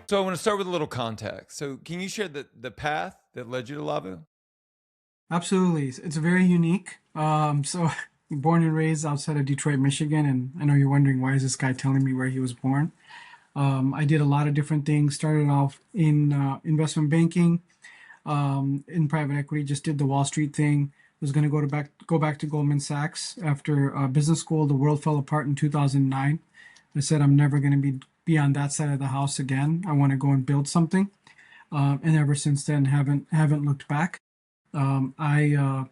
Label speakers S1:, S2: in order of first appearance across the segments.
S1: So I want to start with a little context. So can you share the path that led you to Lavu?
S2: Absolutely. It's very unique. So born and raised outside of Detroit, Michigan, and I know you're wondering why is this guy telling me where he was born? I did a lot of different things. Started off in investment banking, in private equity. Just did the Wall Street thing. Was going to go back to Goldman Sachs after business school. The world fell apart in 2009. I said I'm never going to be on that side of the house again. I want to go and build something. And ever since then, haven't looked back. I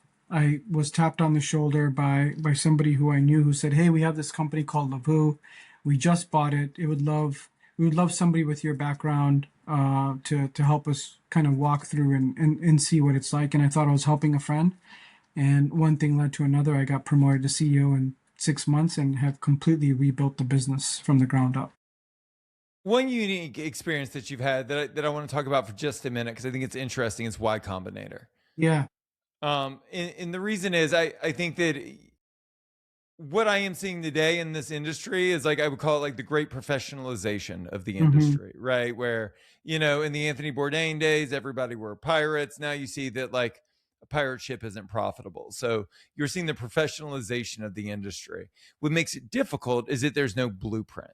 S2: was tapped on the shoulder by somebody who I knew who said, "Hey, we have this company called Lavu. We just bought it. We would love somebody with your background to help us kind of walk through and see what it's like." And I thought I was helping a friend, and one thing led to another. I got promoted to CEO in 6 months and have completely rebuilt the business from the ground up.
S1: One unique experience that you've had that I want to talk about for just a minute because I think it's interesting is Y Combinator.
S2: Yeah.
S1: And the reason is I think that what I am seeing today in this industry is like I would call it like the great professionalization of the
S2: Hmm.
S1: industry, right? Where, in the Anthony Bourdain days, everybody were pirates. Now you see that like a pirate ship isn't profitable. So you're seeing the professionalization of the industry. What makes it difficult is that there's no blueprint,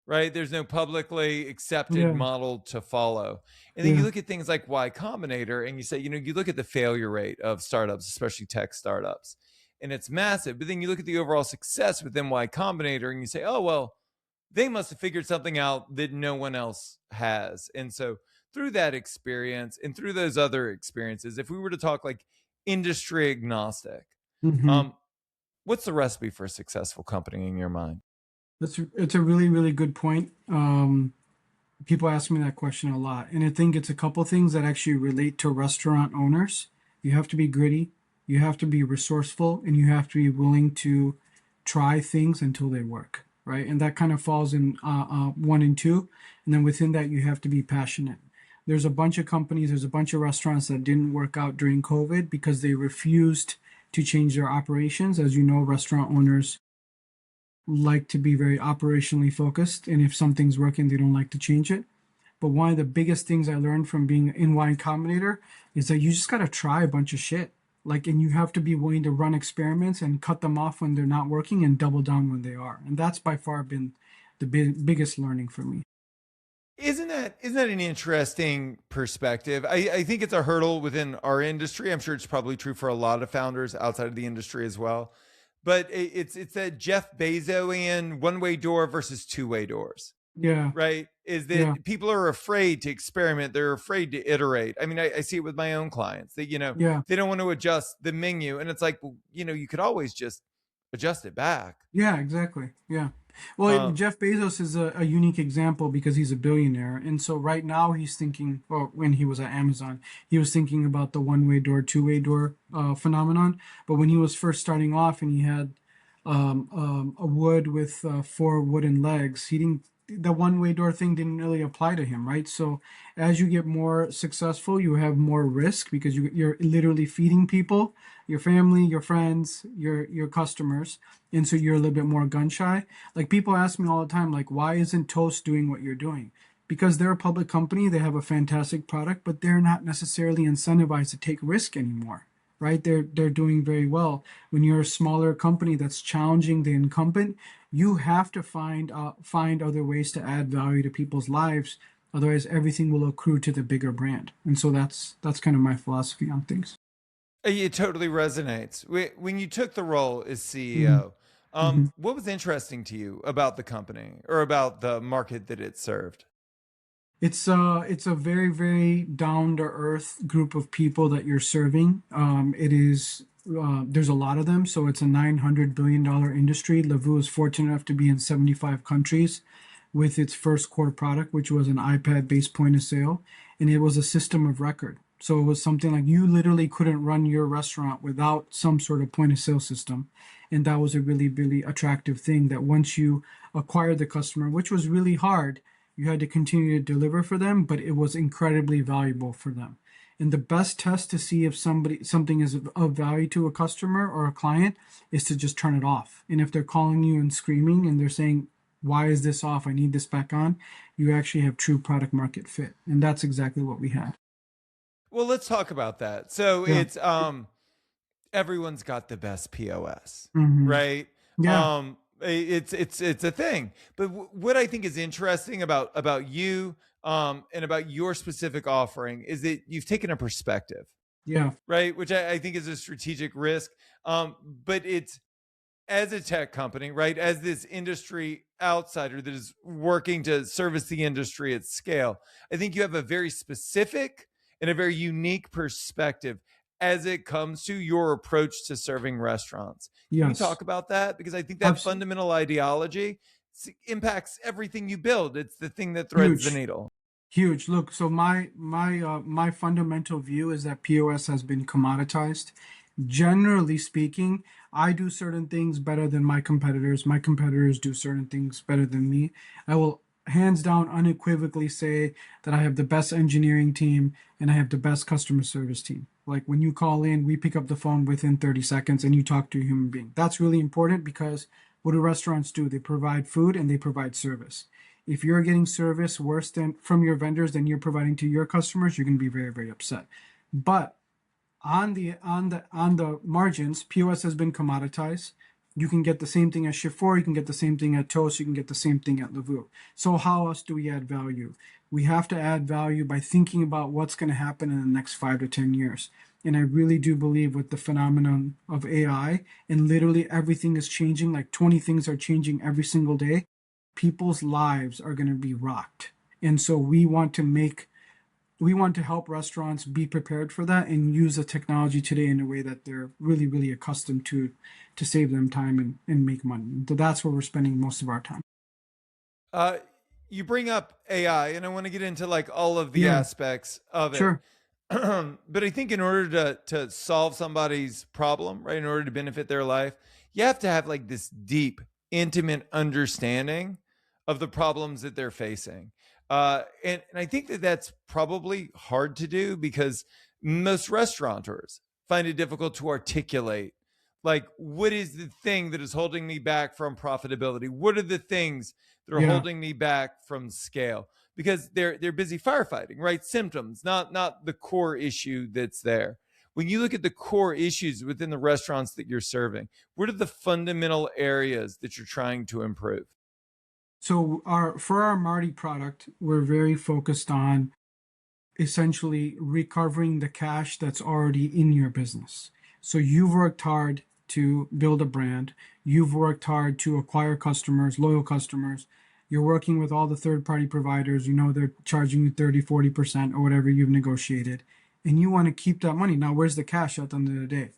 S1: right? There's no publicly accepted
S2: Yeah.
S1: model to follow. And then you
S2: Yeah.
S1: look at things like Y Combinator and you say, you look at the failure rate of startups, especially tech startups, and it's massive. But then you look at the overall success within Y Combinator and you say, oh, well, they must have figured something out that no one else has. And so through that experience and through those other experiences, if we were to talk like industry agnostic,
S2: Hmm.
S1: um, what's the recipe for a successful company in your mind?
S2: It's a really, really good point. People ask me that question a lot, and I think it's a couple things that actually relate to restaurant owners. You have to be gritty, you have to be resourceful, and you have to be willing to try things until they work, right? And that kind of falls in one and two. And then within that, you have to be passionate. There's a bunch of companies, there's a bunch of restaurants that didn't work out during COVID because they refused to change their operations. As you know, restaurant owners like to be very operationally focused, and if something's working, they don't like to change it. But one of the biggest things I learned from being in Y Combinator is that you just got to try a bunch of shit. Like, and you have to be willing to run experiments and cut them off when they're not working and double down when they are. And that's by far been the biggest learning for me.
S1: Isn't that an interesting perspective? I think it's a hurdle within our industry. I'm sure it's probably true for a lot of founders outside of the industry as well. But it's that Jeff Bezoian one-way door versus two-way doors,
S2: Yeah,
S1: right? Is
S2: yeah,
S1: that people are afraid to experiment, they're afraid to iterate. I mean, I see it with my own clients that
S2: yeah.
S1: they don't want to adjust the menu, and it's like, well, you could always just adjust it back.
S2: Yeah, exactly. Yeah. Well,
S1: Um,
S2: Jeff Bezos is a unique example because he's a billionaire. And so right now he's thinking, or when he was at Amazon, he was thinking about the one-way door, two-way door phenomenon. But when he was first starting off and he had a wood with four wooden legs, the one-way door thing didn't really apply to him, right? So as you get more successful, you have more risk because you're literally feeding people, your family, your friends, your customers, and so you're a little bit more gun shy. Like people ask me all the time, like, why isn't Toast doing what you're doing? Because they're a public company, they have a fantastic product, but they're not necessarily incentivized to take risk anymore, right? They're doing very well. When you're a smaller company that's challenging the incumbent, you have to find other ways to add value to people's lives. Otherwise, everything will accrue to the bigger brand. And so that's kind of my philosophy on things.
S1: it totally resonates. When you took the role as
S2: Mhm.
S1: CEO,
S2: Mhm.
S1: what was interesting to you about the company or about the market that it served?
S2: It's a very, very down to earth group of people that you're serving. It is there's a lot of them, so it's a $900 billion industry. Lavu is fortunate enough to be in 75 countries with its first core product, which was an iPad-based point of sale, and it was a system of record. So it was something like you literally couldn't run your restaurant without some sort of point of sale system, and that was a really, really attractive thing. That once you acquired the customer, which was really hard, you had to continue to deliver for them, but it was incredibly valuable for them. And the best test to see if something is of value to a customer or a client is to just turn it off. And if they're calling you and screaming and they're saying why is this off? I need this back on. You actually have true product market fit. And that's exactly what we had.
S1: Well, let's talk about that. So
S2: Yeah.
S1: it's everyone's got the best POS,
S2: Hmm.
S1: right?
S2: Yeah.
S1: It's a thing. But what I think is interesting about you and about your specific offering is that you've taken a perspective,
S2: Yeah.
S1: right? Which I think is a strategic risk. But it's as a tech company, right? As this industry outsider that is working to service the industry at scale, I think you have a very specific and a very unique perspective as it comes to your approach to serving restaurants. Can we
S2: Yes.
S1: talk about that? Because I think that
S2: Absolutely.
S1: fundamental ideology impacts everything you build. It's the thing that threads the
S2: Huge.
S1: needle.
S2: Huge. Look, so my fundamental view is that POS has been commoditized. Generally speaking, I do certain things better than my competitors. My competitors do certain things better than me. I will hands down unequivocally say that I have the best engineering team and I have the best customer service team. Like when you call in, we pick up the phone within 30 seconds and you talk to a human being. That's really important because what do restaurants do? They provide food and they provide service. If you're getting service worse than from your vendors than you're providing to your customers, you're going to be very, very upset. But on the margins, POS has been commoditized. You can get the same thing at Shift4, you can get the same thing at Toast, you can get the same thing at Lavu. So how else do we add value? We have to add value by thinking about what's going to happen in the next 5 to 10 years. And I really do believe with the phenomenon of AI, and literally everything is changing, like 20 things are changing every single day, people's lives are going to be rocked. And so we want to help restaurants be prepared for that and use the technology today in a way that they're really, really accustomed to save them time and make money. So that's where we're spending most of our time.
S1: Uh, you bring up AI, and I want to get into like all of the
S2: Yeah,
S1: aspects of it.
S2: sure.
S1: But I think in order to solve somebody's problem, right, in order to benefit their life, you have to have like this deep, intimate understanding of the problems that they're facing. And I think that that's probably hard to do because most restaurateurs find it difficult to articulate like what is the thing that is holding me back from profitability? What are the things that are
S2: Yeah.
S1: holding me back from scale? Because they're busy firefighting, right? Symptoms, not the core issue that's there. When you look at the core issues within the restaurants that you're serving, what are the fundamental areas that you're trying to improve?
S2: So our Marty product, we're very focused on essentially recovering the cash that's already in your business. So you've worked hard to build a brand, you've worked hard to acquire customers, loyal customers. You're working with all the third party providers, you know they're charging you 30, 40% or whatever you've negotiated. And you want to keep that money. Now, where's the cash at the end of the day?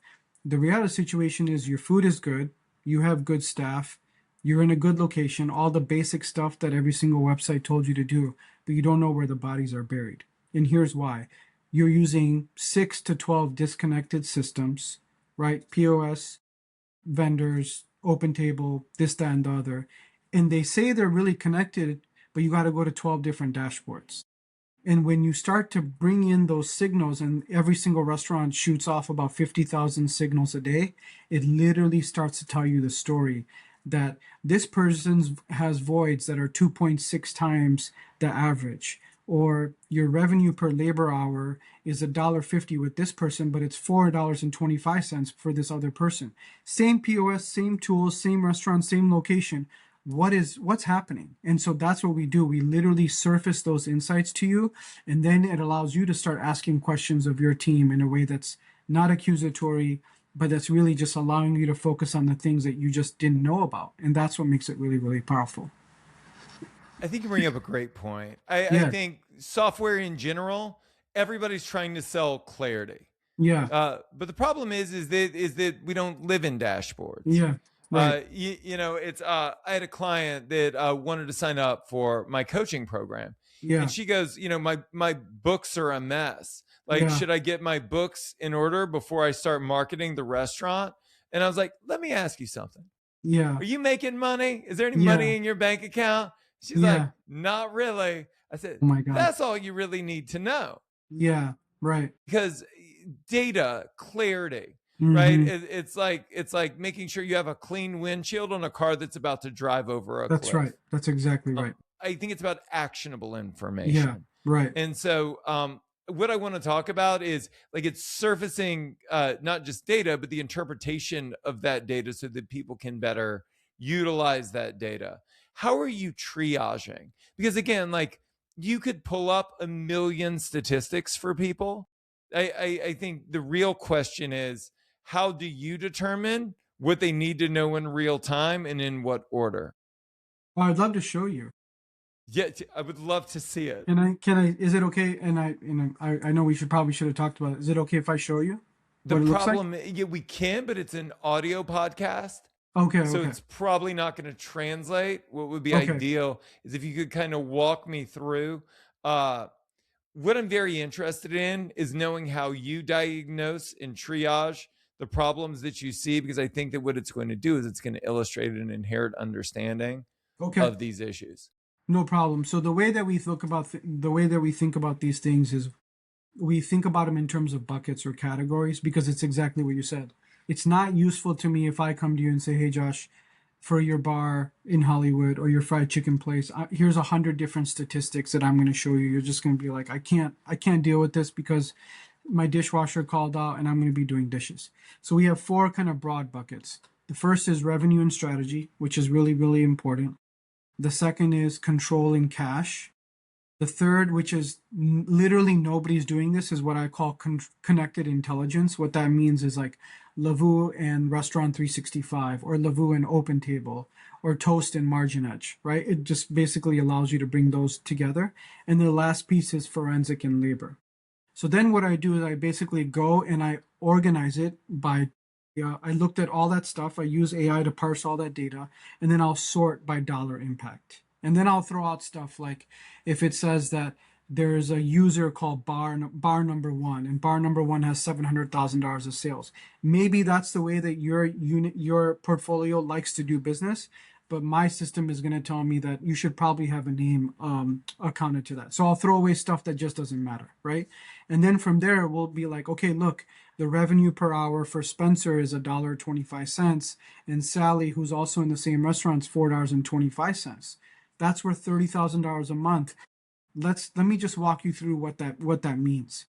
S2: The reality situation is your food is good, you have good staff, you're in a good location, all the basic stuff that every single website told you to do, but you don't know where the bodies are buried. And here's why. You're using 6 to 12 disconnected systems, right? POS, vendors, open table, this, that, and the other. And they say they're really connected, but you got to go to 12 different dashboards. And when you start to bring in those signals, and every single restaurant shoots off about 50,000 signals a day, it literally starts to tell you the story that this person has voids that are 2.6 times the average. Or your revenue per labor hour is $1.50 with this person, but it's $4.25 for this other person. Same POS, same tools, same restaurant, same location, what's happening. And so that's what we do. We literally surface those insights to you, and then it allows you to start asking questions of your team in a way that's not accusatory, but that's really just allowing you to focus on the things that you just didn't know about. And that's what makes it really, really powerful.
S1: I think you bring up a great point. I
S2: Yeah.
S1: think software in general, everybody's trying to sell clarity.
S2: Yeah.
S1: But the problem is that we don't live in dashboards.
S2: Yeah. Right.
S1: It's I had a client that wanted to sign up for my coaching program, and
S2: Yeah.
S1: she goes, my books are a mess. Like,
S2: Yeah.
S1: should I get my books in order before I start marketing the restaurant? And I was like, let me ask you something.
S2: Yeah.
S1: Are you making money? Is there any
S2: Yeah.
S1: money in your bank account? She's like,
S2: Yeah.
S1: not really. I said,
S2: Oh my God.
S1: that's all you really need to know
S2: Yeah. Right.
S1: because data, clarity. right?
S2: Mm-hmm.
S1: It's like making sure you have a clean windshield on a car that's about to drive over a
S2: That's right.
S1: cliff.
S2: That's exactly
S1: um,
S2: right.
S1: I think it's about actionable
S2: Yeah.
S1: information.
S2: Right.
S1: And so what I want to talk about is like it's surfacing not just data, but the interpretation of that data so that people can better utilize that data. How are you triaging? Because again, like you could pull up a million statistics for people. I think the real question is how do you determine what they need to know in real time and in what order?
S2: Oh, I'd love to show you.
S1: Yeah, I would love to see it.
S2: Is it okay? I know we should have talked about it. Is it okay if I show you
S1: The
S2: what it looks like?
S1: problem, yeah, we can, but it's an audio podcast.
S2: Okay,
S1: So
S2: okay,
S1: it's probably not going to translate. What would be
S2: okay.
S1: ideal is if you could kind of walk me through. Uh, what I'm very interested in is knowing how you diagnose and triage the problems that you see, because I think that what it's going to do is it's going to illustrate an inherent understanding
S2: Okay.
S1: of these issues.
S2: No problem. So the way that we think about these things is we think about them in terms of buckets or categories because it's exactly what you said. It's not useful to me if I come to you and say, "Hey, Josh, for your bar in Hollywood or your fried chicken place, here's 100 different statistics that I'm going to show you." You're just going to be like, I can't deal with this because my dishwasher called out and I'm going to be doing dishes." So we have four kind of broad buckets. The first is revenue and strategy, which is really, really important. The second is controlling cash. The third, which is literally nobody's doing this, is what I call connected intelligence. What that means is like Lavu and Restaurant 365, or Lavu and Open Table, or Toast and Margin Edge, right? It just basically allows you to bring those together. And the last piece is forensic and labor. So then what I do is I basically go and I organize it by, I looked at all that stuff. I use AI to parse all that data, and then I'll sort by dollar impact. And then I'll throw out stuff like if it says that there's a user called bar number one, and bar number one has $700,000 of sales. Maybe that's the way that your portfolio likes to do business, but my system is going to tell me that you should probably have a name accounted to that. So I'll throw away stuff that just doesn't matter, right? And then from there, we'll be like, okay, look, the revenue per hour for Spencer is $1.25, and Sally, who's also in the same restaurant, is $4.25. That's worth $30,000 a month. Let me just walk you through what that means.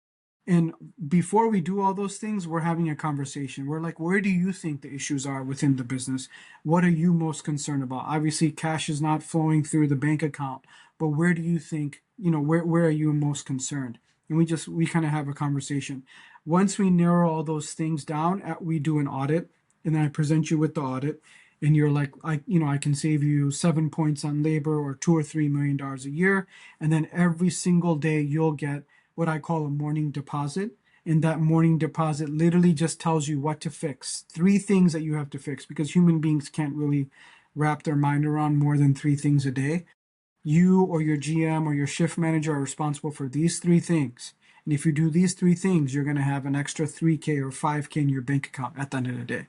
S2: And before we do all those things, we're having a conversation. We're like, where do you think the issues are within the business? What are you most concerned about? Obviously, cash is not flowing through the bank account, but where do you think, where are you most concerned? And we kind of have a conversation. Once we narrow all those things down, we do an audit, and then I present you with the audit, and you're like, I can save you 7 points on labor or $2 or $3 million a year, and then every single day you'll get what I call a morning deposit. And that morning deposit literally just tells you what to fix. Three things that you have to fix because human beings can't really wrap their mind around more than three things a day. You or your GM or your shift manager are responsible for these three things. And if you do these three things, you're going to have an extra 3K or 5K in your bank account at the end of the day.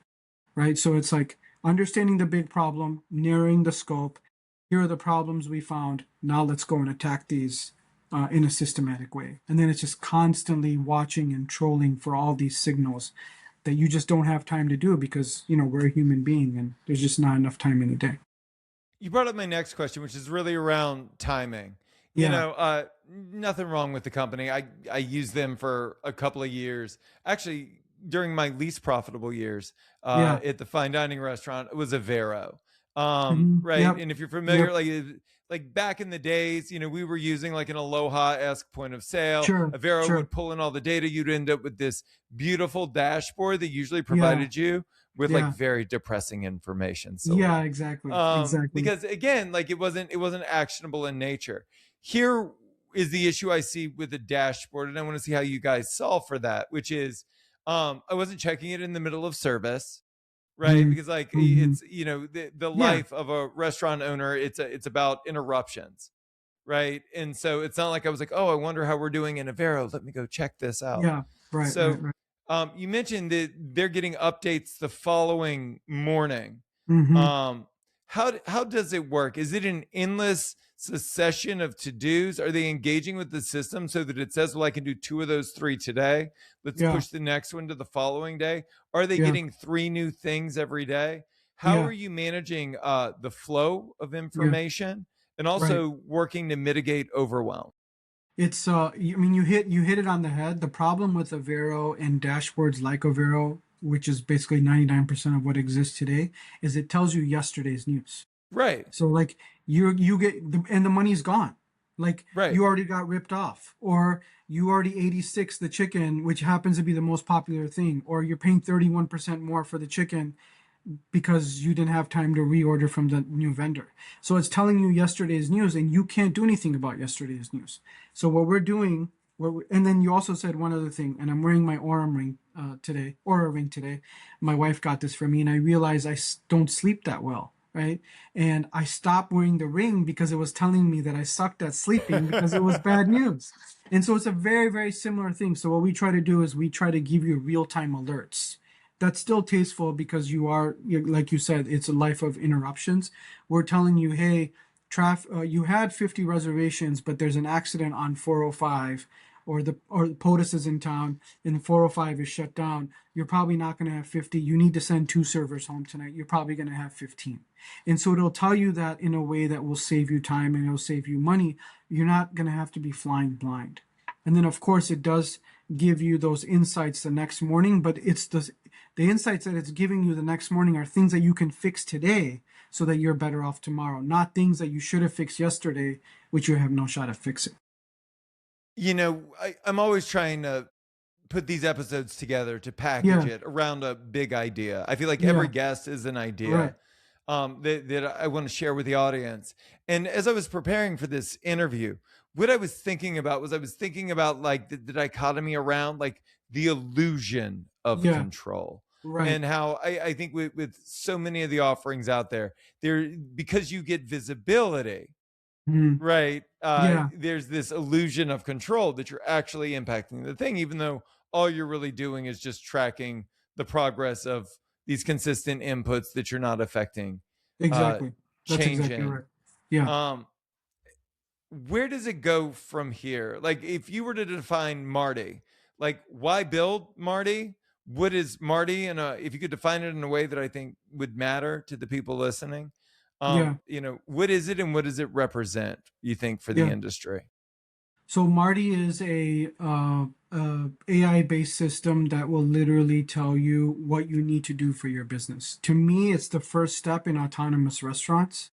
S2: Right? So it's like understanding the big problem, narrowing the scope. Here are the problems we found. Now let's go and attack these in a systematic way. And then it's just constantly watching and trolling for all these signals that you just don't have time to do because, we're a human being and there's just not enough time in the day.
S1: You brought up my next question, which is really around timing.
S2: Yeah.
S1: Nothing wrong with the company. I used them for a couple of years. Actually, during my least profitable years
S2: Yeah.
S1: at the fine dining restaurant, it was a Vero. Right.
S2: Yep.
S1: And if you're familiar,
S2: Yep.
S1: like back in the days, we were using like an Aloha-esque point of sale.
S2: Sure.
S1: A Vero
S2: Sure.
S1: would pull in all the data. You'd end up with this beautiful dashboard that usually
S2: Yeah.
S1: provided you with like
S2: Yeah.
S1: very depressing information,
S2: Yeah.
S1: Saleem.
S2: Exactly. Exactly.
S1: Because again, like it wasn't actionable in nature. Here is the issue I see with the dashboard, and I want to see how you guys solve for that, which is I wasn't checking it in the middle of service, right?
S2: Mm-hmm.
S1: Because like
S2: Mm-hmm.
S1: it's the
S2: Yeah.
S1: life of a restaurant owner, it's about interruptions, right? And so it's not like I was like, oh, I wonder how we're doing in Avero. Let me go check this out.
S2: Yeah. Right. Right.
S1: So
S2: Right.
S1: you mentioned that they're getting updates the following morning.
S2: Mm-hmm.
S1: Um, how does it work? Is it an endless succession of to-dos? Are they engaging with the system so that it says, well, I can do two of those three today. Let's
S2: Yeah,
S1: push the next one to the following day. Are they
S2: yeah,
S1: getting three new things every day? How
S2: yeah,
S1: are you managing the flow of
S2: yeah.
S1: information and
S2: Right.
S1: also working to mitigate overwhelm?
S2: It's I mean you hit it on the head. The problem with Avero and dashboards like Avero, which is basically 99% of what exists today, is it tells you yesterday's news.
S1: Right,
S2: So like you get and the money's gone. Like
S1: right.
S2: you already got ripped off, or you already 86 the chicken, which happens to be the most popular thing, or you're paying 31% more for the chicken because you didn't have time to reorder from the new vendor. So it's telling you yesterday's news, and you can't do anything about yesterday's news. So what we're doing, and then you also said one other thing, and I'm wearing my Aura ring today. My wife got this for me, and I realized I don't sleep that well, right? And I stopped wearing the ring because it was telling me that I sucked at sleeping because it was bad news. And so it's a very, very similar thing. So what we try to do is we try to give you real-time alerts. That's still tasteful because like you said, it's a life of interruptions. We're telling you, hey, you had 50 reservations, but there's an accident on 405, or POTUS is in town and 405 is shut down. You're probably not going to have 50. You need to send two servers home tonight. You're probably going to have 15. And so it'll tell you that in a way that will save you time and it'll save you money. You're not going to have to be flying blind. And then, of course, it does give you those insights the next morning, but it's the insights that it's giving you the next morning are things that you can fix today so that you're better off tomorrow, not things that you should have fixed yesterday, which you have no shot at fixing.
S1: I'm always trying to put these episodes together to package
S2: Yeah,
S1: it around a big idea. I feel like every
S2: yeah,
S1: guest is an
S2: right.
S1: idea that I want to share with the audience. And as I was preparing for this interview, what I was thinking about was I was thinking about like the dichotomy around like the illusion of
S2: Yeah,
S1: control.
S2: right.
S1: And how I think with so many of the offerings out there, because you get visibility,
S2: Mhm.
S1: right?
S2: Yeah,
S1: There's this illusion of control that you're actually impacting the thing, even though all you're really doing is just tracking the progress of these consistent inputs that you're not affecting, uh,
S2: exactly. That's exactly
S1: changing.
S2: right. Yeah,
S1: Um, where does it go from here? Like, if you were to define Marty, like, why build Marty? What is Marty? And if you could define it in a way that I think would matter to the people listening,
S2: yeah,
S1: what is it and what does it represent, you think, for the
S2: yeah.
S1: industry?
S2: So Marty is a AI based system that will literally tell you what you need to do for your business. To me, it's the first step in autonomous restaurants.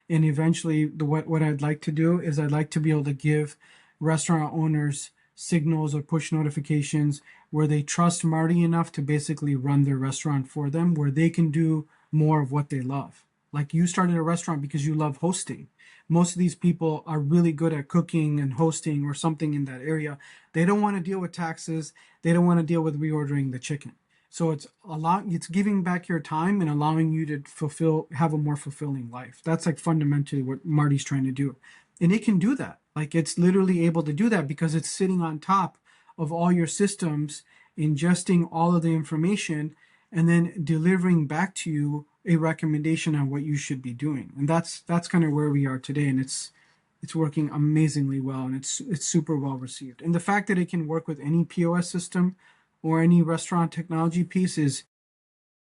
S2: And eventually, what I'd like to do is I'd like to be able to give restaurant owners signals or push notifications where they trust Marty enough to basically run their restaurant for them, where they can do more of what they love. Like you started a restaurant because you love hosting. Most of these people are really good at cooking and hosting or something in that area. They don't want to deal with taxes. They don't want to deal with reordering the chicken. So it's giving back your time and allowing you to have a more fulfilling life. That's like fundamentally what Marty's trying to do. And it can do that. Like it's literally able to do that because it's sitting on top of all your systems, ingesting all of the information and then delivering back to you a recommendation on what you should be doing. And that's kind of where we are today. And it's working amazingly well and it's super well received. And the fact that it can work with any POS system or any restaurant technology piece is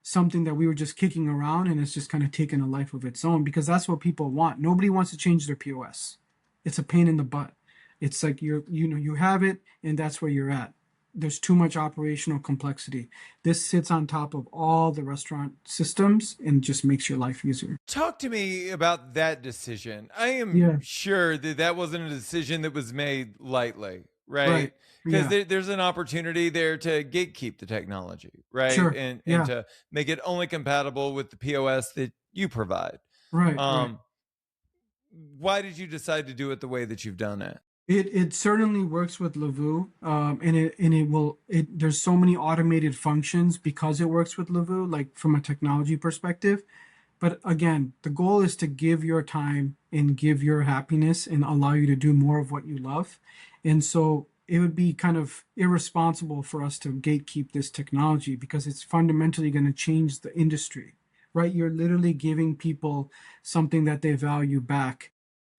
S2: something that we were just kicking around and it's just kind of taken a life of its own because that's what people want. Nobody wants to change their POS. It's a pain in the butt. It's like you have it and that's where you're at. There's too much operational complexity. This sits on top of all the restaurant systems and just makes your life easier.
S1: Talk to me about that decision. I am
S2: Yeah,
S1: sure that that wasn't a decision that was made lightly, right?
S2: right.
S1: Because
S2: Yeah,
S1: there's an opportunity there to gatekeep the technology, right?
S2: sure.
S1: And
S2: Yeah,
S1: to make it only compatible with the POS that you provide.
S2: right, right.
S1: Um, why did you decide to do it the way that you've done it?
S2: It certainly works with Lavu, and there's so many automated functions because it works with Lavu, like from a technology perspective. But again, the goal is to give your time and give your happiness and allow you to do more of what you love. And so it would be kind of irresponsible for us to gatekeep this technology because it's fundamentally going to change the industry. right? You're literally giving people something that they value back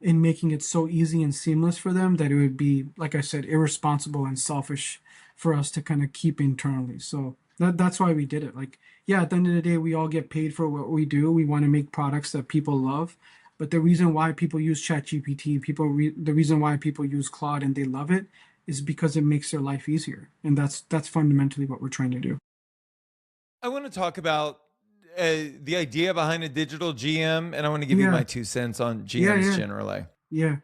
S2: and making it so easy and seamless for them that it would be, like I said, irresponsible and selfish for us to kind of keep internally. So that's why we did it. Like, yeah, at the end of the day, we all get paid for what we do. We want to make products that people love. But the reason why people use ChatGPT, the reason why people use Claude and they love it is because it makes their life easier. And that's fundamentally what we're trying to do.
S1: I want to talk about the idea behind a digital GM, and I want to give you my
S2: Yeah,
S1: 2 cents on
S2: yeah,
S1: GMs
S2: yeah,
S1: generally.
S2: yeah.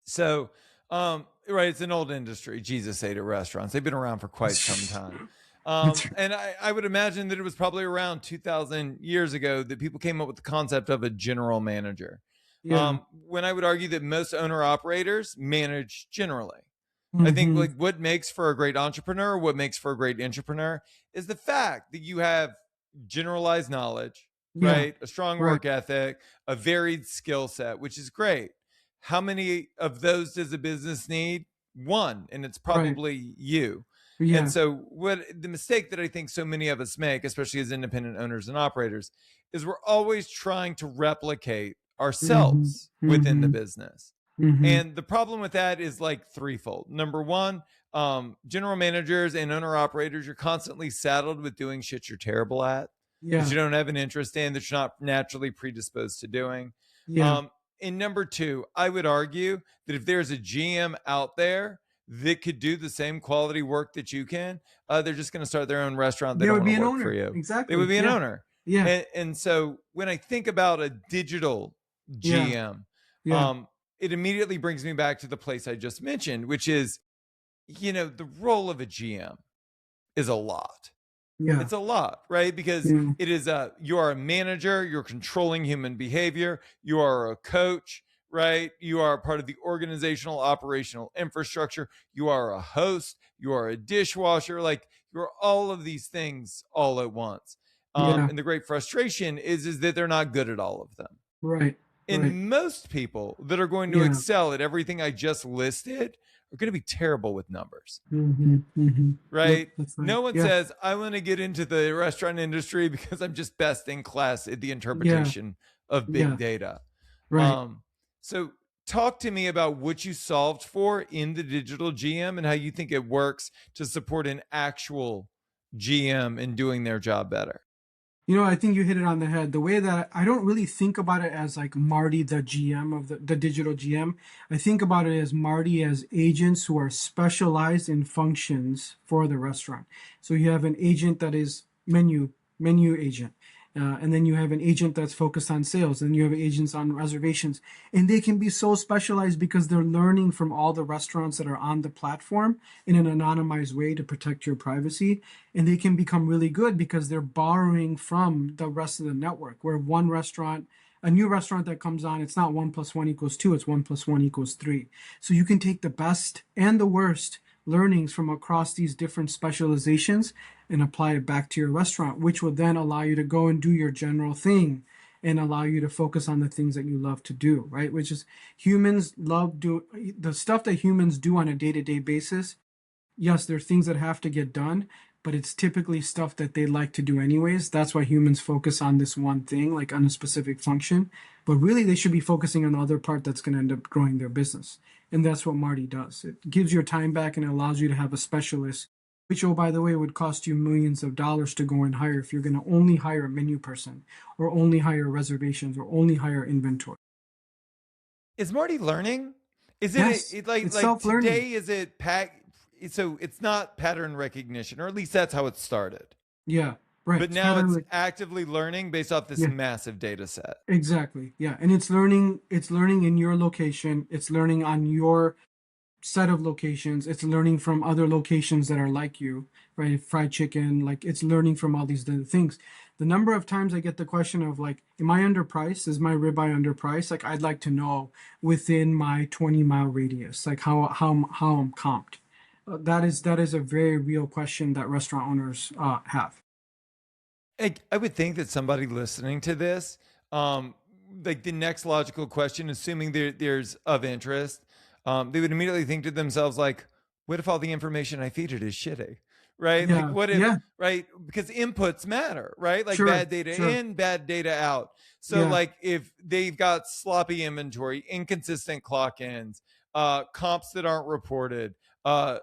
S1: So, right, it's an old industry. Jesus ate at restaurants. They've been around for quite some time.
S2: That's right.
S1: And I would imagine that it was probably around 2000 years ago that people came up with the concept of a general manager.
S2: Yeah.
S1: When I would argue that most owner operators manage generally. I think
S2: Mm-hmm.
S1: like what makes for a great entrepreneur, what makes for a great entrepreneur is the fact that you have generalized knowledge,
S2: Yeah.
S1: right? A strong
S2: Right.
S1: work ethic, a varied skill set, which is great. How many of those does a business need? One, and it's
S2: Right.
S1: probably you. And
S2: Yeah.
S1: so, what the mistake that I think so many of us make, especially as independent owners and operators, is we're always trying to replicate
S2: Mm-hmm.
S1: ourselves within the
S2: Mm-hmm.
S1: business.
S2: Mm-hmm.
S1: And the problem with that is like threefold. Number one, general managers and owner operators, you're constantly saddled with doing shit you're terrible at, that
S2: Yeah.
S1: you don't have an interest in, that you're not naturally predisposed to doing.
S2: Yeah.
S1: Um, and number two, I would argue that if there's a GM out there that could do the same quality work that you can, they're just going to start their own restaurant. They
S2: There
S1: don't
S2: would
S1: want
S2: be
S1: to
S2: an
S1: work for
S2: owner.
S1: you. They would
S2: Exactly.
S1: be an
S2: Yeah.
S1: owner.
S2: Yeah.
S1: And so when I think about a digital
S2: Yeah.
S1: GM,
S2: Yeah.
S1: um, it immediately brings me back to the place I just mentioned, which is, the role of a GM is a lot.
S2: Yeah.
S1: It's a lot, right? Because
S2: Yeah.
S1: it is you are a manager, you're controlling human behavior, you are a coach, right? You are part of the organizational operational infrastructure, you are a host, you are a dishwasher, like you're all of these things all at once.
S2: Yeah.
S1: And the great frustration is that they're not good at all of them.
S2: Right. Right.
S1: And most people that are going to
S2: Yeah.
S1: excel at everything I just listed are going to be terrible with numbers,
S2: Mm-hmm. Mm-hmm. Yep.
S1: right?
S2: That's right.
S1: No one
S2: Yeah.
S1: says, I want to get into the restaurant industry because I'm just best in class at the
S2: Yeah.
S1: interpretation of big
S2: Yeah.
S1: data.
S2: Right.
S1: Um, so, talk to me about what you solved for in the digital GM and how you think it works to support an actual GM in doing their job better.
S2: I think you hit it on the head. The way that I don't really think about it as like Marty, the GM of the digital GM. I think about it as Marty as agents who are specialized in functions for the restaurant. So you have an agent that is menu agent. And then you have an agent that's focused on sales, and you have agents on reservations. And they can be so specialized because they're learning from all the restaurants that are on the platform in an anonymized way to protect your privacy. And they can become really good because they're borrowing from the rest of the network. Where a new restaurant that comes on, it's not 1 + 1 = 2, it's 1 + 1 = 3. So you can take the best and the worst learnings from across these different specializations and apply it back to your restaurant, which will then allow you to go and do your general thing and allow you to focus on the things that you love to do, right? Which is humans love do the stuff that humans do on a day-to-day basis. Yes, there are things that have to get done, but it's typically stuff that they like to do anyways. That's why humans focus on this one thing, like on a specific function. But really, they should be focusing on the other part that's going to end up growing their business. And that's what Marty does. It gives your time back and it allows you to have a specialist, which, oh, by the way, would cost you millions of dollars to go and hire if you're going to only hire a menu person or only hire reservations or only hire inventory.
S1: Is Marty learning? Is
S2: Yes,
S1: like
S2: it's self-learning.
S1: today? Is it So it's not pattern recognition, or at least that's how it started.
S2: Yeah, right.
S1: But
S2: It's
S1: now
S2: pattern.
S1: it's actively learning based off this
S2: Yeah.
S1: massive data set.
S2: Exactly. Yeah. And it's learning in your location. It's learning on your set of locations. It's learning from other locations that are like you, right? Fried chicken, like it's learning from all these other things. The number of times I get the question of like, am I underpriced? Is my ribeye underpriced? Like I'd like to know within my 20-mile radius, like how I'm comped. That is a very real question that restaurant owners have.
S1: I would think that somebody listening to this, um, like the next logical question, assuming there's of interest, they would immediately think to themselves like, "What if all the information I feed it is shitty?" right? Like
S2: Yeah.
S1: what if,
S2: Yeah.
S1: right? Because inputs matter, right? Like
S2: Sure.
S1: bad data
S2: Sure.
S1: in, bad data out. So
S2: Yeah.
S1: like if they've got sloppy inventory, inconsistent clock ins, comps that aren't reported, uh,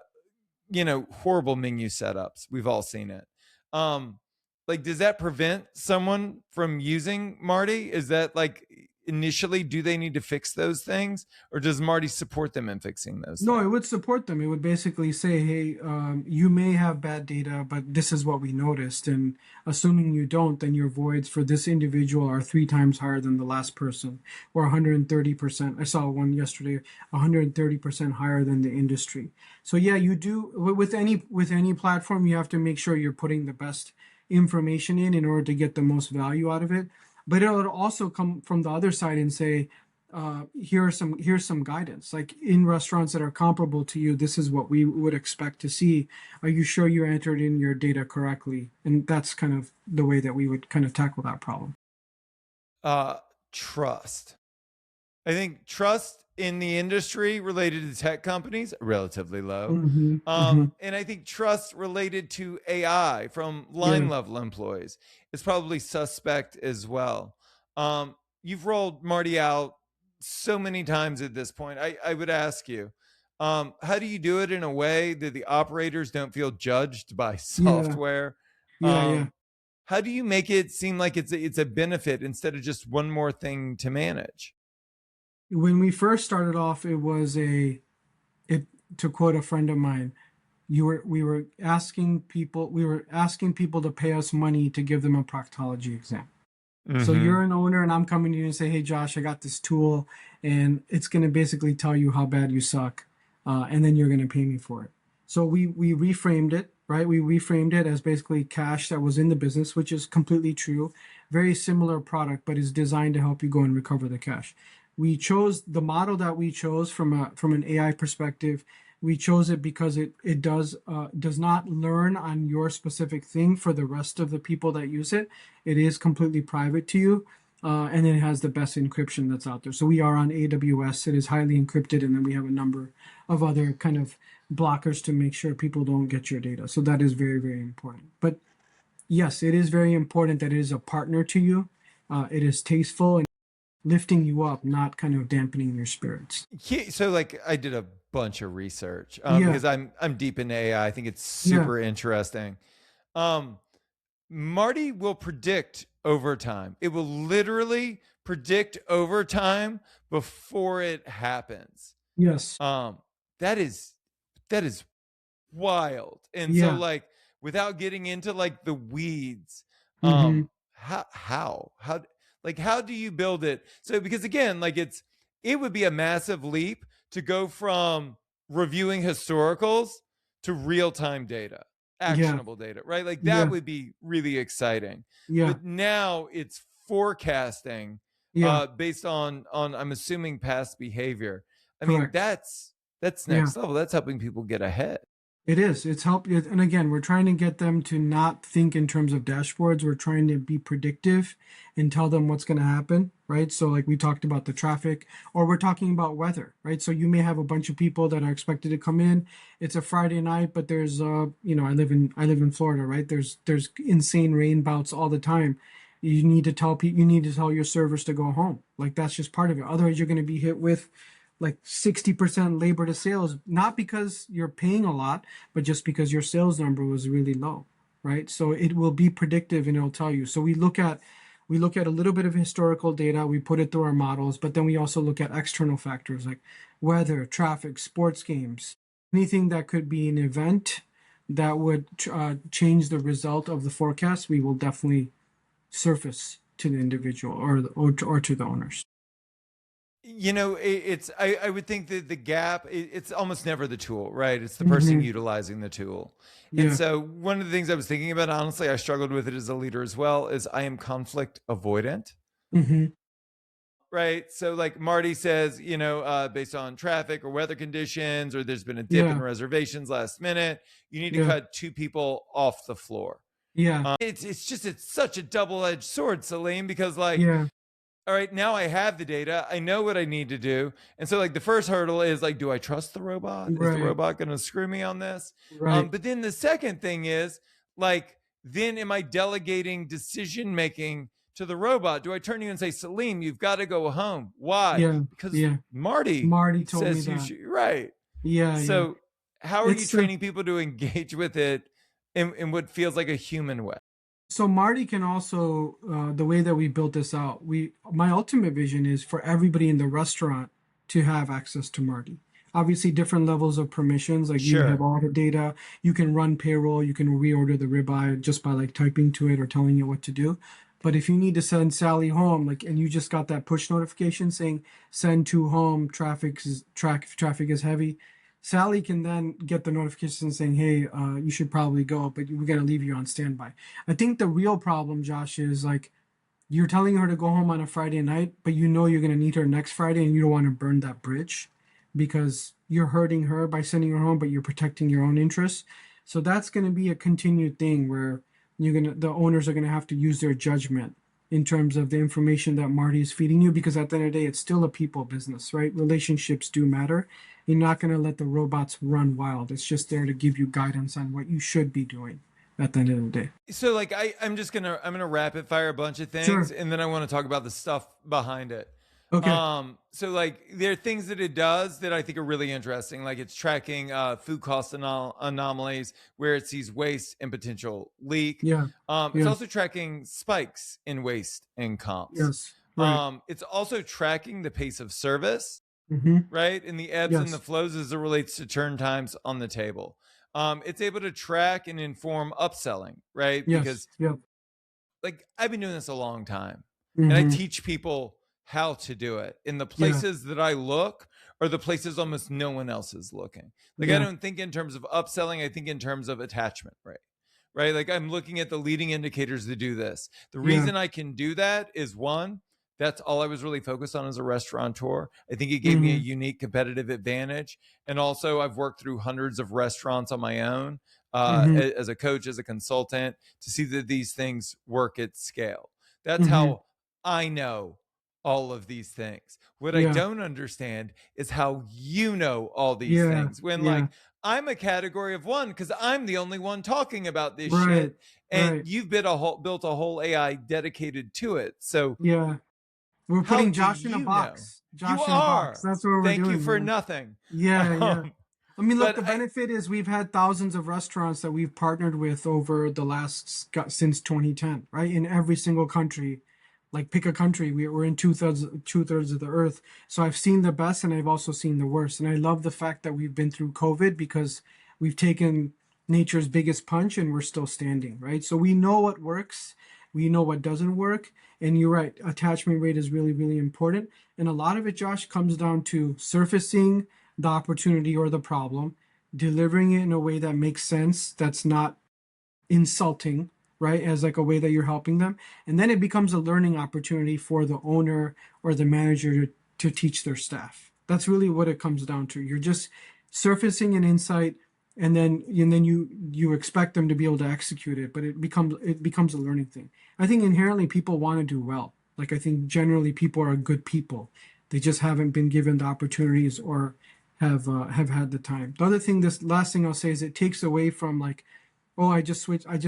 S1: horrible menu setups. We've all seen it. Um, like, does that prevent someone from using Marty? Is that like initially, do they need to fix those things, or does Marty support them in fixing those
S2: No,
S1: things?
S2: it would support them. It would basically say, hey, you may have bad data, but this is what we noticed. And assuming you don't, then your voids for this individual are 3 times higher than the last person, or 130%. I saw one yesterday, 130% higher than the industry. So yeah, you do with any platform, you have to make sure you're putting the best information in order to get the most value out of it. But it'll also come from the other side and say, here's some guidance, like in restaurants that are comparable to you, this is what we would expect to see. Are you sure you entered in your data correctly? And that's kind of the way that we would kind of tackle that problem.
S1: Uh, Trust. I think trust in the industry related to tech companies relatively low.
S2: Mm-hmm. Mm-hmm.
S1: And I think trust related to AI from line
S2: Yeah.
S1: level employees is probably suspect as well. You've rolled Marty out so many times at this point. I would ask you, how do you do it in a way that the operators don't feel judged by
S2: Yeah.
S1: software?
S2: Yeah. Yeah.
S1: Um, how do you make it seem like it's a benefit instead of just one more thing to manage?
S2: When we first started off, it to quote a friend of mine, we were asking people to pay us money to give them a proctology exam. So
S1: Mm-hmm.
S2: you're an owner, and I'm coming to you and say, "Hey, Josh, I got this tool, and it's going to basically tell you how bad you suck, and then you're going to pay me for it." So we reframed it, right? We reframed it as basically cash that was in the business, which is completely true. Very similar product, but is designed to help you go and recover the cash. We chose the model that we chose from an AI perspective. We chose it because it does not learn on your specific thing for the rest of the people that use it. It is completely private to you, and it has the best encryption that's out there. So we are on AWS. It is highly encrypted, and then we have a number of other kind of blockers to make sure people don't get your data. So that is very, very important. But yes, it is very important that it is a partner to you. It is tasteful and lifting you up, not kind of dampening your spirits.
S1: Yeah, so like I did a bunch of research
S2: Yeah,
S1: because I'm deep into AI. I think it's
S2: yeah,
S1: super interesting. Um, Marty will predict over time. It will literally predict over time before it happens.
S2: yes,
S1: Um, that is that is wild. And so
S2: yeah,
S1: like without getting into like the weeds,
S2: mm-hmm,
S1: how like how do you build it? So because again, like it would be a massive leap to go from reviewing historicals to real-time data,
S2: yeah,
S1: actionable data, right? Like that
S2: yeah,
S1: would be really exciting.
S2: yeah,
S1: But now it's forecasting
S2: yeah,
S1: based on I'm assuming past behavior. I mean,
S2: correct.
S1: that's
S2: Yeah.
S1: next level. That's helping people get ahead.
S2: It is. It's help. And again, we're trying to get them to not think in terms of dashboards. We're trying to be predictive and tell them what's going to happen, right? So, like we talked about the traffic, or we're talking about weather, right? So you may have a bunch of people that are expected to come in. It's a Friday night, but there's I live in Florida, right? There's insane rain bouts all the time. You need to tell your servers to go home. Like that's just part of it. Otherwise, you're going to be hit with like 60% labor to sales, not because you're paying a lot, but just because your sales number was really low, right? So it will be predictive and it'll tell you. So we look at a little bit of historical data, we put it through our models, but then we also look at external factors like weather, traffic, sports games, anything that could be an event that would change the result of the forecast. We will definitely surface to the individual or to the owners.
S1: It's I would think that the gap it's almost never the tool, right? It's the person
S2: Hmm.
S1: utilizing the tool. And
S2: Yeah.
S1: so one of the things I was thinking about, honestly, I struggled with it as a leader as well, is I am conflict avoidant,
S2: Hmm.
S1: right? So like Marty says, based on traffic or weather conditions, or there's been a dip in
S2: Yeah.
S1: reservations last minute, you need to
S2: Yeah.
S1: cut two people off the floor.
S2: Yeah.
S1: It's such a double edged sword, Saleem, because like
S2: Yeah.
S1: all right, now I have the data. I know what I need to do. And so like the first hurdle is like, do I trust the robot? Is the
S2: Right,
S1: robot going to screw me on this?
S2: right.
S1: But then the second thing is like, then am I delegating decision making to the robot? Do I turn to you and say, Saleem, you've got to go home? Why?
S2: Yeah,
S1: Because
S2: yeah.
S1: Marty
S2: Marty told me
S1: says you
S2: that.
S1: should. Right.
S2: Yeah, yeah.
S1: So how are you
S2: It's
S1: training people to engage with it in what feels like a human way?
S2: So Marty can also the way that we built this out. We My ultimate vision is for everybody in the restaurant to have access to Marty. Obviously, different levels of permissions. Like you have
S1: Sure.
S2: all the data. You can run payroll. You can reorder the ribeye just by like typing to it or telling it what to do. But if you need to send Sally home, like, and you just got that push notification saying send to home, traffic is heavy, Sally can then get the notification saying, "Hey, you should probably go, but we're gonna leave you on standby." I think the real problem, Josh, is like you're telling her to go home on a Friday night, but you know you're gonna need her next Friday, and you don't want to burn that bridge because you're hurting her by sending her home, but you're protecting your own interests. So that's gonna be a continued thing where the owners are gonna have to use their judgment in terms of the information that Marty is feeding you, because at the end of the day, it's still a people business, right? Relationships do matter. You're not going to let the robots run wild. It's just there to give you guidance on what you should be doing at the end of the day.
S1: So like I'm gonna rapid fire a bunch of things
S2: Sure.
S1: and then I want to talk about the stuff behind it.
S2: Okay.
S1: So like there are things that it does that I think are really interesting. Like it's tracking food cost anomalies where it sees waste and potential leak.
S2: Yeah.
S1: It's
S2: Yeah.
S1: also tracking spikes in waste and comps.
S2: Yes. Right.
S1: It's also tracking the pace of service,
S2: Mm-hmm.
S1: right? And the ebbs and the
S2: Yes.
S1: flows as it relates to turn times on the table. It's able to track and inform upselling, right?
S2: Yes.
S1: Because
S2: Yep.
S1: like I've been doing this a long time and I
S2: Mm-hmm.
S1: teach people how to do it. And the
S2: Yeah.
S1: places that I look are the places almost no one else is looking. Like I
S2: Yeah.
S1: don't think in terms of upselling, I think in terms of attachment rate. Right. Like I'm looking at the leading indicators to do this. The
S2: Yeah.
S1: reason I can do that is one, that's all I was really focused on as a restaurateur. I think it gave me a
S2: Mm-hmm.
S1: unique competitive advantage. And also, I've worked through hundreds of restaurants on my own
S2: Mm-hmm.
S1: as a coach, as a consultant, to see that these things work at scale. That's
S2: Mm-hmm.
S1: how I know all of these things. What I
S2: Yeah.
S1: don't understand is how you know all these
S2: Yeah.
S1: things. When, like,
S2: Yeah.
S1: I'm a category of one because I'm the only one talking about this
S2: Right.
S1: shit, and
S2: Right.
S1: you've built a whole AI dedicated to it. So
S2: Yeah. We're
S1: how
S2: putting
S1: do
S2: Josh in a
S1: you know?
S2: box.
S1: You
S2: Josh in a box.
S1: are.
S2: That's what we're
S1: Thank you
S2: doing,
S1: for
S2: man.
S1: nothing.
S2: Yeah. Yeah.
S1: Um,
S2: I mean, look,
S1: but
S2: the benefit is we've had thousands of restaurants that we've partnered with over the since 2010, right? In every single country, like pick a country, we're in two thirds of the earth. So I've seen the best and I've also seen the worst. And I love the fact that we've been through COVID because we've taken nature's biggest punch and we're still standing, right? So we know what works, we know what doesn't work. And you're right, attachment rate is really, really important. And a lot of it, Josh, comes down to surfacing the opportunity or the problem, delivering it in a way that makes sense, that's not insulting, right? As like a way that you're helping them. And then it becomes a learning opportunity for the owner or the manager to teach their staff. That's really what it comes down to. You're just surfacing an insight and then you expect them to be able to execute it, but it becomes a learning thing. I think inherently people want to do well. Like I think generally people are good people. They just haven't been given the opportunities or have had the time. The other thing, this last thing I'll say is it takes away from like, oh, I just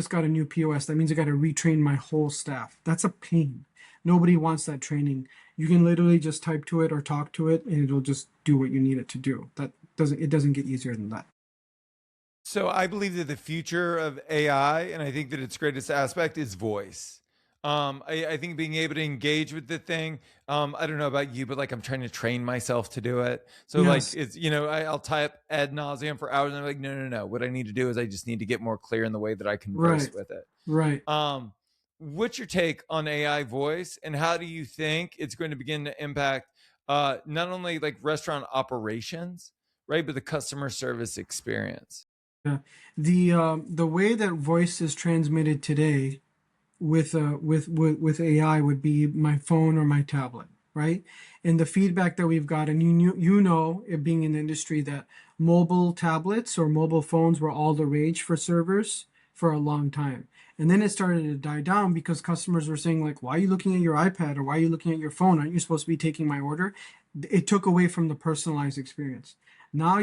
S2: got a new POS. That means I got to retrain my whole staff. That's a pain. Nobody wants that training. You can literally just type to it or talk to it and it'll just do what you need it to do. It doesn't get easier than that.
S1: so I believe that the future of AI, and I think that its greatest aspect is voice. I think being able to engage with the thing. I don't know about you, but like I'm trying to train myself to do it. So like
S2: Yes.
S1: it's I'll type ad nauseum for hours, and I'm like, no, no, no. What I need to do is I just need to get more clear in the way that I converse
S2: Right.
S1: with it.
S2: Right.
S1: What's your take on AI voice, and how do you think it's going to begin to impact not only like restaurant operations, right, but the customer service experience?
S2: Yeah. The way that voice is transmitted today with AI would be my phone or my tablet, right? And the feedback that we've got, and it being in the industry, that mobile tablets or mobile phones were all the rage for servers for a long time. And then it started to die down because customers were saying like, why are you looking at your iPad or why are you looking at your phone? Aren't you supposed to be taking my order? It took away from the personalized experience. Now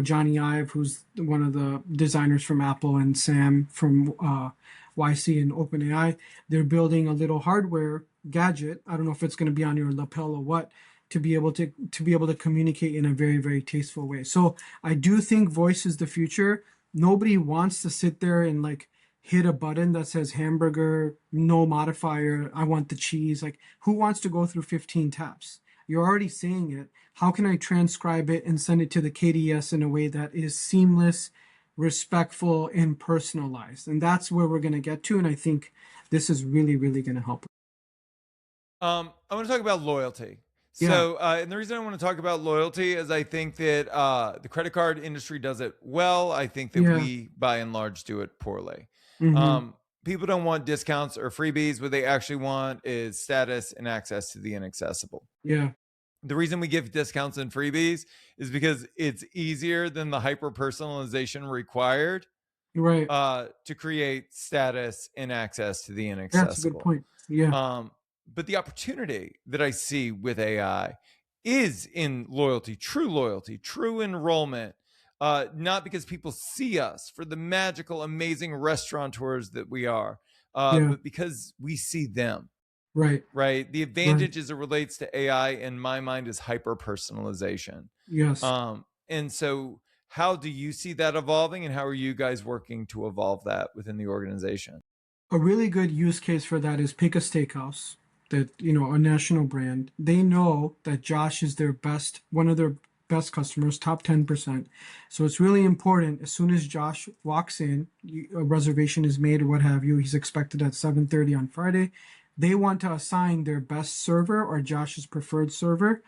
S2: Johnny Ive, who's one of the designers from Apple, and Sam from YC and OpenAI. They're building a little hardware gadget. I don't know if it's going to be on your lapel or what, to be able to communicate in a very, very tasteful way. So I do think voice is the future. Nobody wants to sit there and like hit a button that says hamburger, no modifier, I want the cheese. Like, who wants to go through 15 taps? You're already saying it. How can I transcribe it and send it to the KDS in a way that is seamless, respectful, and personalized? And that's where we're going to get to. And I think this is really, really going to help.
S1: I want to talk about loyalty.
S2: Yeah.
S1: So, and the reason I want to talk about loyalty is I think that the credit card industry does it well. I think that
S2: Yeah.
S1: we, by and large, do it poorly.
S2: Mm-hmm.
S1: People don't want discounts or freebies. What they actually want is status and access to the inaccessible.
S2: Yeah.
S1: The reason we give discounts and freebies is because it's easier than the hyper personalization required
S2: Right.
S1: to create status and access to the
S2: That's a good
S1: inaccessible.
S2: point. Yeah.
S1: Um, but the opportunity that I see with AI is in loyalty, true enrollment. Not because people see us for the magical, amazing restaurateurs that we are,
S2: Yeah.
S1: but because we see them.
S2: Right.
S1: Right. The
S2: Right.
S1: advantage as it relates to AI, in my mind, is hyper personalization.
S2: Yes.
S1: And so, how do you see that evolving, and how are you guys working to evolve that within the organization?
S2: A really good use case for that is pick a steakhouse that, a national brand. They know that Josh is one of their best customers, top 10%. So it's really important as soon as Josh walks in, a reservation is made or what have you, he's expected at 7:30 on Friday. They want to assign their best server or Josh's preferred server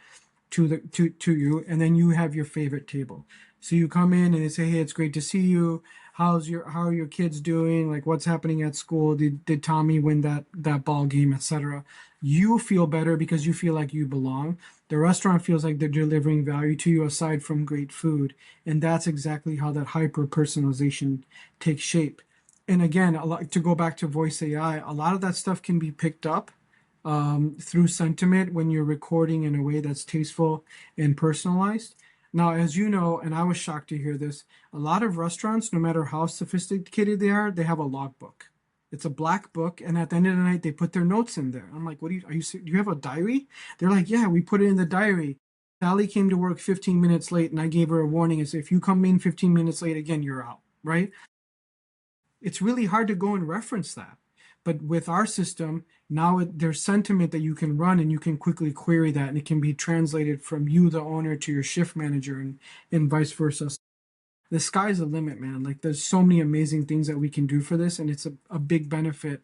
S2: to you, and then you have your favorite table. So you come in and they say, hey, it's great to see you. How are your kids doing? Like, what's happening at school? Did Tommy win that ball game, etc.? You feel better because you feel like you belong. The restaurant feels like they're delivering value to you aside from great food. And that's exactly how that hyper personalization takes shape. And again, to go back to voice AI, a lot of that stuff can be picked up through sentiment when you're recording in a way that's tasteful and personalized. Now, as you know, and I was shocked to hear this, a lot of restaurants, no matter how sophisticated they are, they have a logbook. It's a black book, and at the end of the night, they put their notes in there. I'm like, do you have a diary? They're like, yeah, we put it in the diary. Sally came to work 15 minutes late, and I gave her a warning and said, if you come in 15 minutes late again, you're out, right? It's really hard to go and reference that. But with our system, now there's sentiment that you can run and you can quickly query that, and it can be translated from you, the owner, to your shift manager, and vice versa. The sky's the limit, man. Like, there's so many amazing things that we can do for this, and it's a big benefit,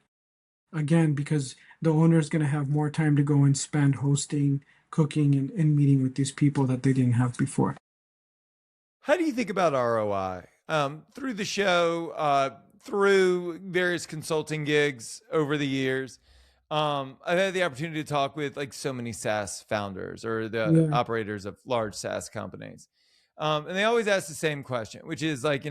S2: again, because the owner is going to have more time to go and spend hosting, cooking, and meeting with these people that they didn't have before.
S1: How do you think about ROI? Through the show, through various consulting gigs over the years, I've had the opportunity to talk with like so many SaaS founders or the
S2: Yeah,
S1: operators of large SaaS companies. And they always ask the same question, which is like,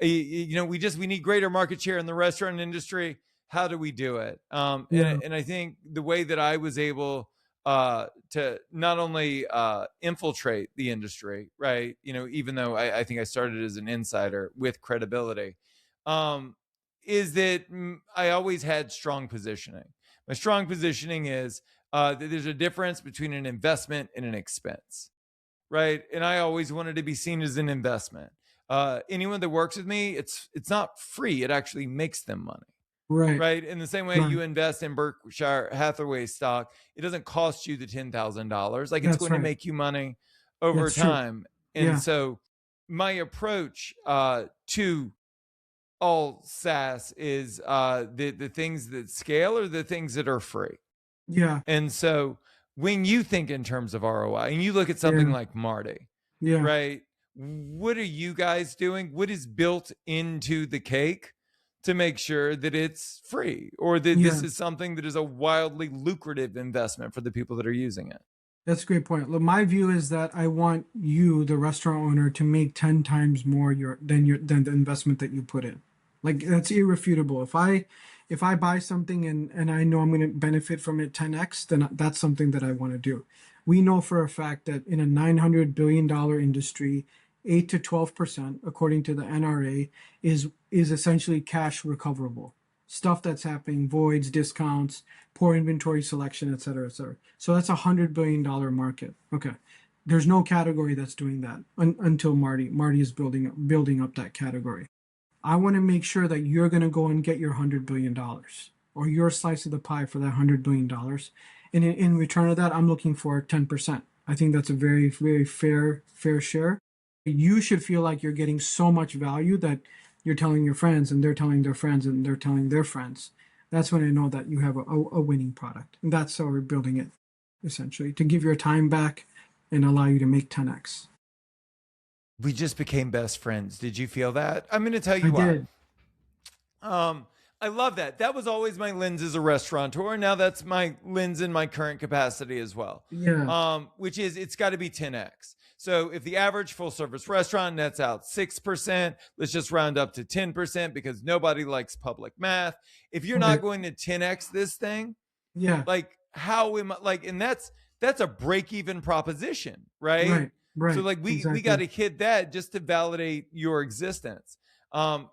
S1: we need greater market share in the restaurant industry. How do we do it?
S2: yeah,
S1: And I think the way that I was able to not only infiltrate the industry, right? Even though I think I started as an insider with credibility, is that I always had strong positioning. My strong positioning is that there's a difference between an investment and an expense, right? And I always wanted to be seen as an investment. Anyone that works with me, it's not free. It actually makes them money,
S2: right,
S1: right? In the same way
S2: right.
S1: you invest in Berkshire Hathaway stock, it doesn't cost you the $10,000. Like, it's
S2: That's
S1: going to
S2: right.
S1: make you money over
S2: That's true.
S1: time. And
S2: Yeah,
S1: so my approach to all SaaS is the things that scale are the things that are free.
S2: yeah,
S1: And so when you think in terms of ROI and you look at something
S2: yeah,
S1: like Marty,
S2: yeah,
S1: right? What are you guys doing? What is built into the cake to make sure that it's free, or that this
S2: yeah.
S1: is something that is a wildly lucrative investment for the people that are using it?
S2: That's a great point. Look, my view is that I want you, the restaurant owner, to make 10 times more than the investment that you put in. Like that's irrefutable. If I buy something and I know I'm going to benefit from it 10x, then that's something that I want to do. We know for a fact that in a $900 billion industry, 8 to 12%, according to the NRA, is essentially cash recoverable. Stuff that's happening, voids, discounts, poor inventory selection, et cetera, et cetera. So that's $100 billion market. Okay. There's no category that's doing that until Marty. Marty is building up that category. I want to make sure that you're going to go and get your $100 billion or your slice of the pie for that $100 billion. And in return of that, I'm looking for 10%. I think that's a very, very fair share. You should feel like you're getting so much value that you're telling your friends and they're telling their friends and they're telling their friends. That's when I know that you have a winning product. And that's how we're building it, essentially, to give your time back and allow you to make 10x.
S1: We just became best friends. Did you feel that? I'm going to tell
S2: I
S1: you why.
S2: did.
S1: Um, I love that. That was always my lens as a restaurateur. Now that's my lens in my current capacity as well.
S2: Yeah.
S1: Which is it's got to be 10x. So if the average full service restaurant nets out 6%, let's just round up to 10% because nobody likes public math. If you're not
S2: Right.
S1: going to 10x this thing,
S2: Yeah.
S1: like how am I like, and that's a break even proposition, right?
S2: Right.
S1: So
S2: Right.
S1: like we got
S2: Exactly.
S1: to hit that just to validate your existence. I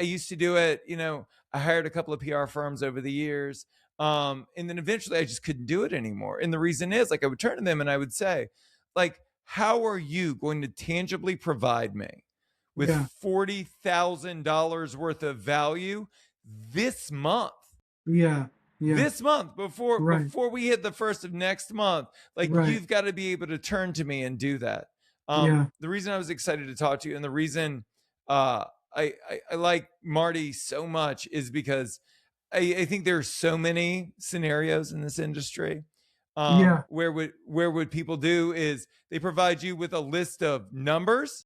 S1: used to do it, I hired a couple of PR firms over the years. And then eventually I just couldn't do it anymore. And the reason is like I would turn to them and I would say, like, how are you going to tangibly provide me with
S2: Yeah.
S1: $40,000 worth of value this month?
S2: Yeah. Yeah.
S1: This month before
S2: Right.
S1: before we hit the first of next month, like
S2: Right.
S1: you've got to be able to turn to me and do that.
S2: Yeah.
S1: The reason I was excited to talk to you and the reason uh I like Marty so much is because I think there are so many scenarios in this industry.
S2: Yeah.
S1: Where would people do is they provide you with a list of numbers,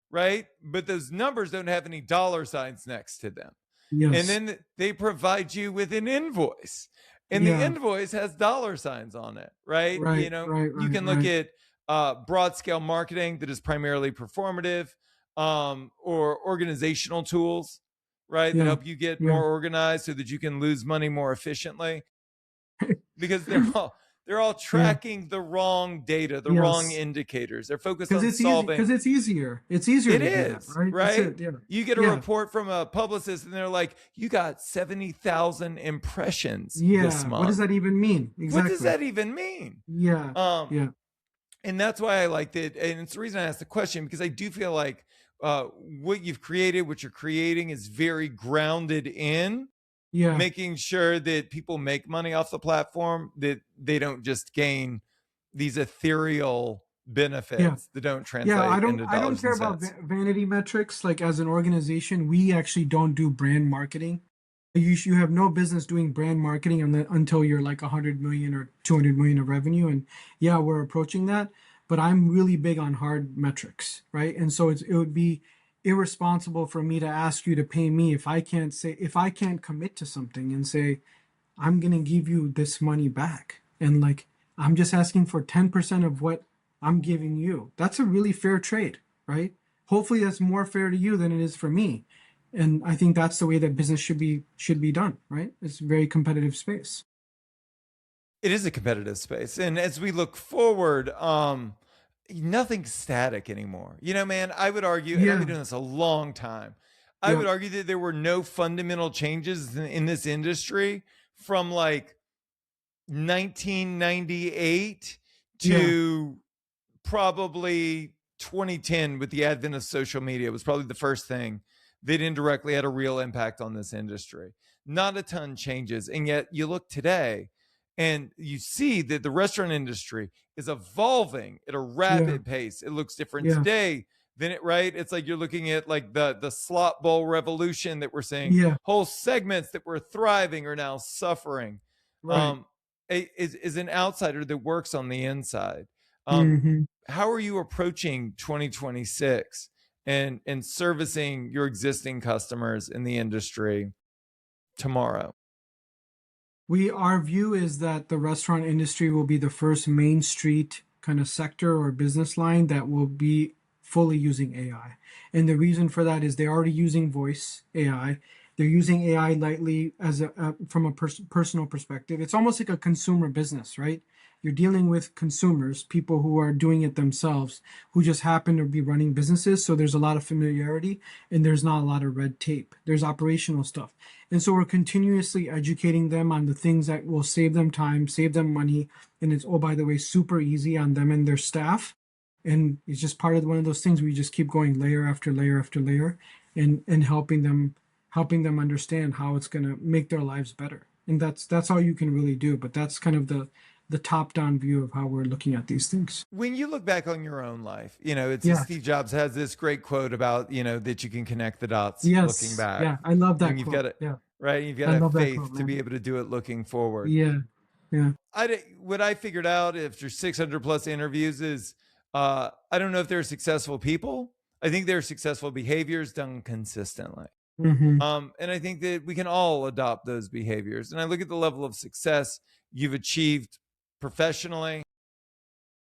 S1: right? But those numbers don't have any dollar signs next to them. And
S2: Yes.
S1: then they provide you with an invoice. And the
S2: Yeah.
S1: invoice has dollar signs on it, right?
S2: Right. Right.
S1: You
S2: Right.
S1: can look
S2: Right.
S1: at broad scale marketing that is primarily performative, or organizational tools, right? That
S2: Yeah.
S1: help you get
S2: Yeah.
S1: more organized so that you can lose money more efficiently because they're all
S2: Yeah.
S1: tracking the wrong data, the wrong
S2: Yes.
S1: indicators. They're focused
S2: Because
S1: on
S2: it's easy. Because
S1: solving.
S2: it's easier. It's easier
S1: It
S2: to do that,
S1: is,
S2: right? That's
S1: right?
S2: it. Yeah.
S1: You get a
S2: Yeah.
S1: report from a publicist and they're like, you got 70,000 impressions this
S2: Yeah. What does
S1: month.
S2: that even mean?
S1: What does
S2: Exactly.
S1: that even mean?
S2: Yeah.
S1: Um,
S2: Yeah.
S1: and that's why I liked it. And it's the reason I asked the question because I do feel like what you've created, what you're creating is very grounded in
S2: Yeah.
S1: making sure that people make money off the platform, that they don't just gain these ethereal
S2: Yeah.
S1: benefits that don't
S2: Yeah, I
S1: translate
S2: don't
S1: into
S2: I don't
S1: dollars
S2: care
S1: and
S2: about
S1: cents.
S2: vanity metrics. Like as an organization, we actually don't do brand marketing. You have no business doing brand marketing until you're like 100 million or 200 million of revenue. And yeah, we're approaching that, but I'm really big on hard metrics, right? And so it would be irresponsible for me to ask you to pay me if I can't commit to something and say I'm going to give you this money back. And like, I'm just asking for 10% of what I'm giving you. That's a really fair trade, right? Hopefully that's more fair to you than it is for me. And I think that's the way that business should be done, right? It's a very competitive space.
S1: It is a competitive space. And as we look forward, nothing's static anymore. Man, I would argue, and I've been
S2: Yeah,
S1: doing this a long time, I
S2: yeah,
S1: would argue that there were no fundamental changes in this industry from like 1998
S2: yeah,
S1: to probably 2010 with the advent of social media. It was probably the first thing that indirectly had a real impact on this industry. Not a ton changes. And yet you look today and you see that the restaurant industry is evolving at a
S2: yeah,
S1: rapid pace. It looks different
S2: yeah,
S1: today than it, right? It's like you're looking at like the slot bowl revolution that we're seeing.
S2: yeah,
S1: Whole segments that were thriving are now suffering.
S2: right.
S1: Um, is an outsider that works on the inside. Um,
S2: Hmm.
S1: how are you approaching 2026 and servicing your existing customers in the industry tomorrow?
S2: Our view is that the restaurant industry will be the first main street kind of sector or business line that will be fully using AI. And the reason for that is they're already using voice AI. They're using AI lightly as from a personal perspective. It's almost like a consumer business, right? You're dealing with consumers, people who are doing it themselves, who just happen to be running businesses. So there's a lot of familiarity and there's not a lot of red tape. There's operational stuff. And so we're continuously educating them on the things that will save them time, save them money. And it's, oh, by the way, super easy on them and their staff. And it's just part of one of those things where you just keep going layer after layer after layer and helping them understand how it's going to make their lives better. And that's all you can really do. But that's kind of the top down view of how we're looking at these things.
S1: When you look back on your own life, it's
S2: Yeah.
S1: Steve Jobs has this great quote about, that you can connect the dots looking
S2: Yes.
S1: back.
S2: Yeah. I love that
S1: And you've got
S2: quote.
S1: to,
S2: Yeah.
S1: right? You've got
S2: I
S1: to have
S2: love that quote,
S1: faith to be
S2: man.
S1: able to do it looking forward.
S2: Yeah. Yeah.
S1: What I figured out after 600 plus interviews is I don't know if they're successful people. I think they're successful behaviors done consistently.
S2: Hmm.
S1: And I think that we can all adopt those behaviors. And I look at the level of success you've achieved professionally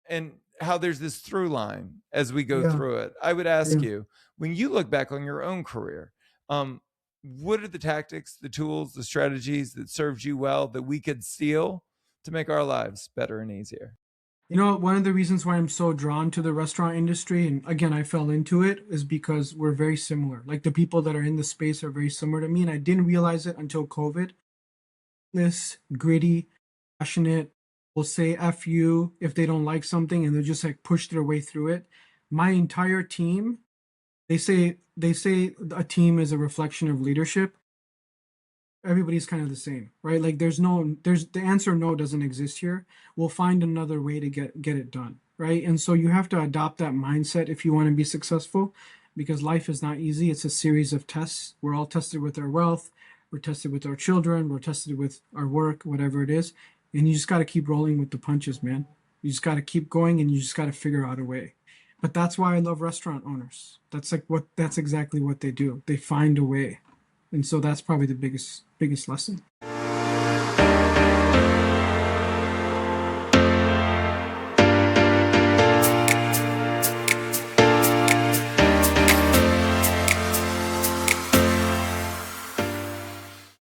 S1: and how there's this through line as we go
S2: Yeah.
S1: through it. I would ask
S2: Yeah.
S1: you, when you look back on your own career, what are the tactics, the tools, the strategies that served you well that we could steal to make our lives better and easier?
S2: One of the reasons why I'm so drawn to the restaurant industry, and again, I fell into it, is because we're very similar. Like the people that are in the space are very similar to me, and I didn't realize it until COVID. This gritty, passionate, will say F you if they don't like something, and they'll just like push their way through it. My entire team, they say a team is a reflection of leadership. Everybody's kind of the same, right? Like there's the answer no doesn't exist here. We'll find another way to get it done, right? And so you have to adopt that mindset if you want to be successful, because life is not easy. It's a series of tests. We're all tested with our wealth, we're tested with our children, we're tested with our work, whatever it is. And you just got to keep rolling with the punches, man. You just got to keep going and you just got to figure out a way. But that's why I love restaurant owners. That's exactly what they do. They find a way. And so that's probably the biggest lesson.